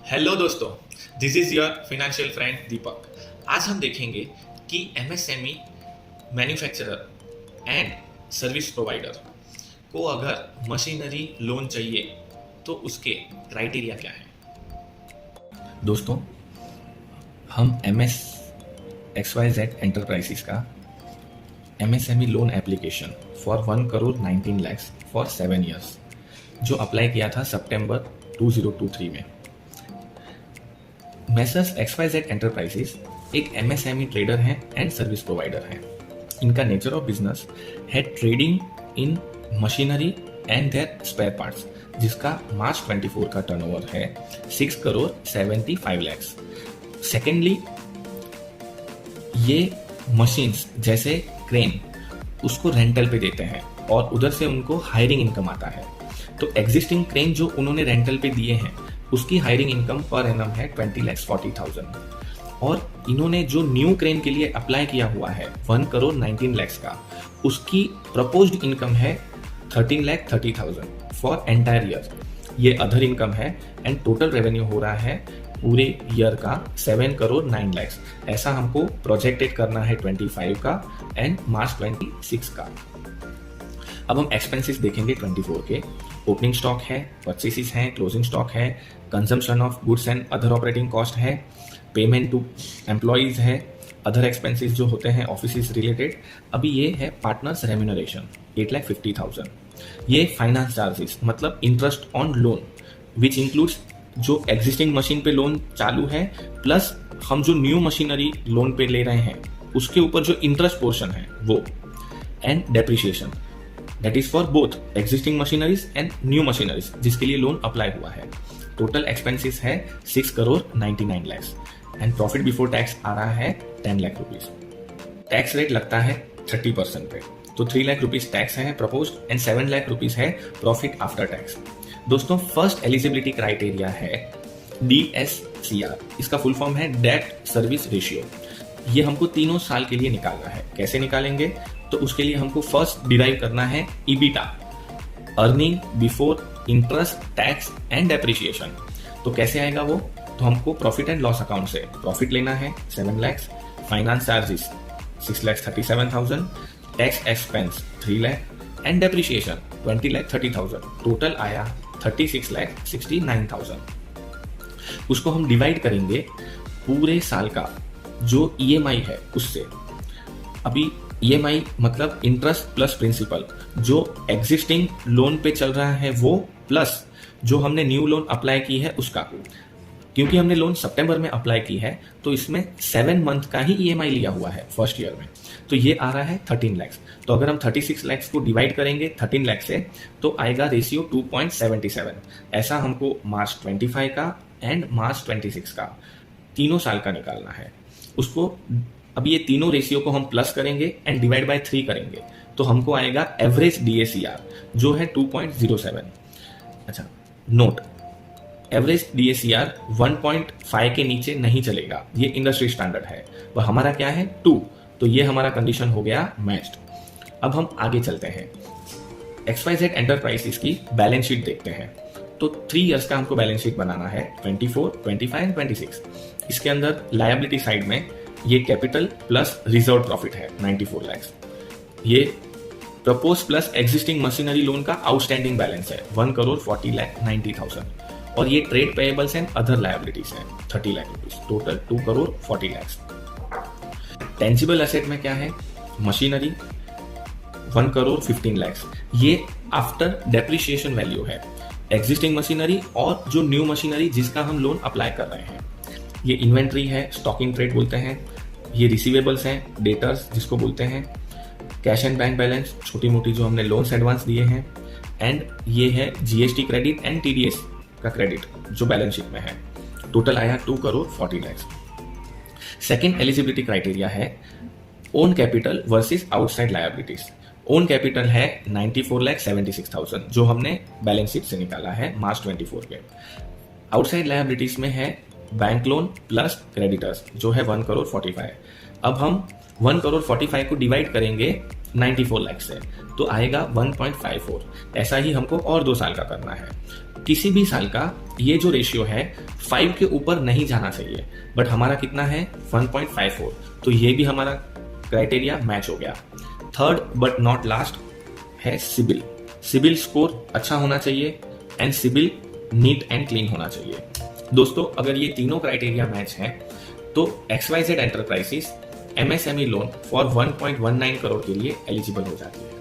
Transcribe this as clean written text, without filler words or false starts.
Hello दोस्तों, this is your financial friend Deepak. आज हम देखेंगे कि MSME manufacturer and service provider को अगर मशीनरी लोन चाहिए तो उसके क्राइटेरिया क्या है। दोस्तों, हम XYZ एंटरप्राइजेस का MSME loan application for 1 crore 19 lakhs for 7 years जो अप्लाई किया था सितंबर 2023 में। मैसर्स XYZ एंटरप्राइजेस एक MSME ट्रेडर हैं एंड सर्विस प्रोवाइडर हैं। इनका नेचर ऑफ बिजनेस है trading in machinery and their spare parts, जिसका मार्च 24 का टर्नओवर है 6 करोड़ 75 lakhs। सेकेंडली, ये मशीन्स जैसे क्रेन उसको रेंटल पे देते हैं और उधर से उनको हायरिंग इनकम आता है। तो एग्जिस्टिंग क्रेन जो उन्होंने रेंटल पे दिए हैं उसकी हायरिंग इनकम पर एनम है 20,40,000 और इन्होंने जो न्यू क्रेन के लिए अप्लाई किया हुआ है 1 करोड़ 19 lakhs का, उसकी प्रपोज्ड इनकम है 13,30,000 फॉर एंटायर ईयर। ये अदर इनकम है एंड टोटल रेवेन्यू हो रहा है पूरे ईयर का 7 करोड़ 9 lakhs। ऐसा हमको प्रोजेक्टेड करना है 25 का एंड मार्च 26 का। अब हम एक्सपेंसेस देखेंगे 24 के। ओपनिंग स्टॉक है, परचेसेस हैं, क्लोजिंग स्टॉक है, consumption of goods and other operating cost है, पेमेंट टू एम्प्लॉयज है, अदर एक्सपेंसेस जो होते हैं ऑफिस रिलेटेड। अभी ये है पार्टनर्स रेम्यूनरेशन 8,50,000। ये फाइनेंस चार्जेस मतलब interest on loan which includes जो एग्जिस्टिंग मशीन पे लोन चालू है प्लस हम जो न्यू मशीनरी लोन पे ले रहे हैं उसके ऊपर जो इंटरेस्ट पोर्शन है वो, and depreciation that is for both existing machineries and new machineries जिसके लिए लोन अप्लाई हुआ है। टोटल एक्सपेंसेस है 6 crore 99 lakhs and profit before tax आ रहा है 10 लाख रुपीज। टैक्स रेट लगता है 30% पे, तो 3 लाख रुपीज टैक्स है प्रपोज्ड एंड 7 लाख रुपीज है प्रॉफिट आफ्टर टैक्स। दोस्तों, फर्स्ट एलिजिबिलिटी क्राइटेरिया है DSCR। इसका फुल फॉर्म है डेट सर्विस रेशियो। ये हमको तीनों साल के लिए निकालना है। कैसे निकालेंगे? तो उसके लिए हमको फर्स्ट डिराइव करना है EBITDA, earning before interest tax and depreciation. तो कैसे आएगा वो? तो हमको प्रॉफिट एंड लॉस अकाउंट से प्रॉफिट लेना है 7 lakhs, finance charges 6,37,000, tax expense 3 lakh and depreciation 20,30,000। Total आया 36,69,000। उसको हम डिवाइड करेंगे पूरे साल का जो EMI है उससे। अभी EMI मतलब इंटरेस्ट प्लस प्रिंसिपल, जो एग्जिस्टिंग लोन पे चल रहा है वो प्लस जो हमने न्यू लोन अप्लाई की है उसका। क्योंकि हमने लोन सितंबर में अप्लाई की है तो इसमें 7 मंथ का ही EMI लिया हुआ है फर्स्ट ईयर में, तो ये आ रहा है 13 lakhs। तो अगर हम 36 lakhs को डिवाइड करेंगे 13 lakhs से तो आएगा रेशियो 2.77। ऐसा हमको मार्च 25 का एंड मार्च 26 का तीनों साल का निकालना है। उसको अब ये तीनों रेशियो को हम प्लस करेंगे एंड डिवाइड बाय 3 करेंगे तो हमको आएगा एवरेज DSCR जो है 2.07। अच्छा, नोट, एवरेज DSCR 1.5 के नीचे नहीं चलेगा, ये इंडस्ट्री स्टैंडर्ड है। वह हमारा क्या है 2, तो ये हमारा कंडीशन हो गया मैच्ड। अब हम आगे चलते हैं, XYZ एंटरप्राइजेस की बैलेंस शीट देखते हैं। तो 3 years का हमको बैलेंस शीट बनाना है 24, 25 एंड 26। इसके अंदर लायबिलिटी साइड में ये कैपिटल प्लस रिजर्व प्रॉफिट है 94 lakhs। ये propose plus existing machinery loan का आउटस्टैंडिंग बैलेंस है 1 करोड़ 40,90,000 और ये trade payables and other liabilities है 30 lakh rupees. Total 2 crore 40 lakhs। Tangible asset में क्या है? Machinery 1 crore 15 lakhs। ये आफ्टर डेप्रिसिएशन वैल्यू है एग्जिस्टिंग मशीनरी और जो न्यू मशीनरी जिसका हम लोन अप्लाई कर रहे हैं। ये इन्वेंट्री है, स्टॉकिंग ट्रेड बोलते हैं। ये रिसीवेबल्स हैं, डेटर्स जिसको बोलते हैं, कैश एंड बैंक बैलेंस छोटी मोटी जो हमने लोन्स एडवांस दिए हैं, एंड ये है GST क्रेडिट एंड TDS का क्रेडिट जो बैलेंस शीट में है। टोटल आया 2 crore 40 lakhs। Second eligibility criteria है own capital versus outside liabilities. Own capital है 94,76,000 जो हमने बैलेंस शीट से निकाला है मार्च 24 के। आउटसाइड लायबिलिटीज में है बैंक लोन प्लस क्रेडिटर्स जो है 1 करोड़ 45। अब हम 1 करोड़ 45 को डिवाइड करेंगे 94 लाख से तो आएगा 1.54। ऐसा ही हमको और 2 साल का करना है। किसी भी साल का ये जो रेशियो है 5 के ऊपर नहीं जाना चाहिए, बट हमारा कितना है 1.54, तो ये भी हमारा क्राइटेरिया मैच हो गया। थर्ड बट नॉट लास्ट है सिबिल। सिबिल स्कोर अच्छा होना चाहिए and CIBIL neat and clean होना चाहिए। दोस्तों, अगर ये तीनों क्राइटेरिया मैच हैं तो XYZ enterprises MSME loan for 1.19 crore के लिए एलिजिबल हो जाती है।